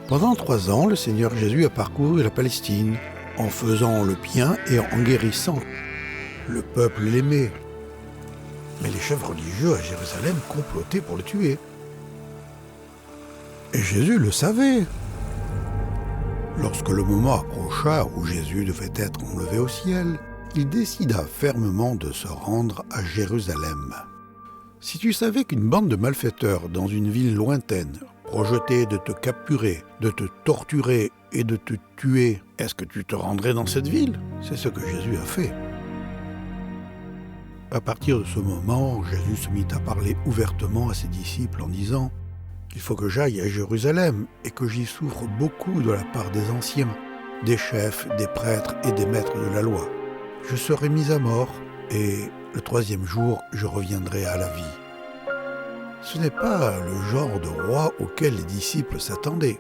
Pendant 3 ans, le Seigneur Jésus a parcouru la Palestine, en faisant le bien et en guérissant. Le peuple l'aimait. Mais les chefs religieux à Jérusalem complotaient pour le tuer. Et Jésus le savait. Lorsque le moment approcha où Jésus devait être enlevé au ciel, il décida fermement de se rendre à Jérusalem. Si tu savais qu'une bande de malfaiteurs dans une ville lointaine projetait de te capturer, de te torturer et de te tuer, est-ce que tu te rendrais dans cette ville? C'est ce que Jésus a fait. À partir de ce moment, Jésus se mit à parler ouvertement à ses disciples en disant « Il faut que j'aille à Jérusalem et que j'y souffre beaucoup de la part des anciens, des chefs, des prêtres et des maîtres de la loi. Je serai mis à mort et le 3e jour, je reviendrai à la vie. » Ce n'est pas le genre de roi auquel les disciples s'attendaient.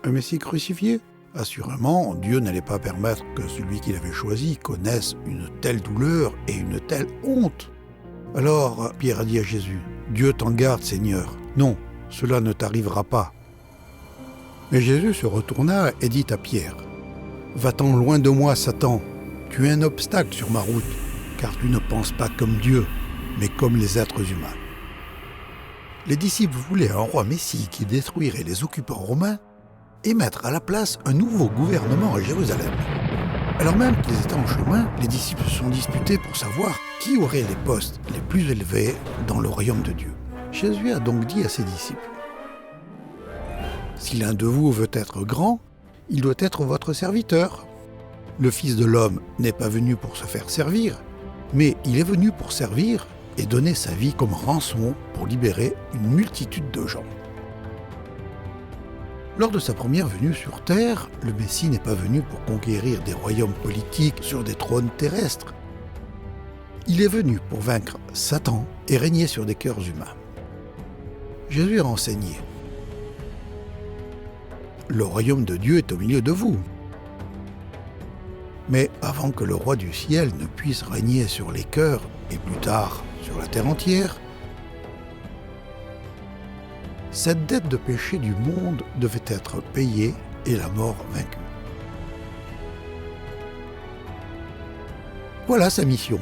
Un Messie crucifié? Assurément, Dieu n'allait pas permettre que celui qu'il avait choisi connaisse une telle douleur et une telle honte. Alors, Pierre a dit à Jésus, « Dieu t'en garde, Seigneur. Non, cela ne t'arrivera pas. » Mais Jésus se retourna et dit à Pierre, « Va-t'en loin de moi, Satan. Tu es un obstacle sur ma route, car tu ne penses pas comme Dieu, mais comme les êtres humains. » Les disciples voulaient un roi Messie qui détruirait les occupants romains et mettre à la place un nouveau gouvernement à Jérusalem. Alors même qu'ils étaient en chemin, les disciples se sont disputés pour savoir qui aurait les postes les plus élevés dans le royaume de Dieu. Jésus a donc dit à ses disciples, « Si l'un de vous veut être grand, il doit être votre serviteur. Le Fils de l'homme n'est pas venu pour se faire servir, mais il est venu pour servir et donner sa vie comme rançon pour libérer une multitude de gens. » Lors de sa première venue sur terre, le Messie n'est pas venu pour conquérir des royaumes politiques sur des trônes terrestres. Il est venu pour vaincre Satan et régner sur des cœurs humains. Jésus a enseigné « Le royaume de Dieu est au milieu de vous. » Mais avant que le roi du ciel ne puisse régner sur les cœurs et plus tard sur la terre entière, cette dette de péché du monde devait être payée et la mort vaincue. Voilà sa mission.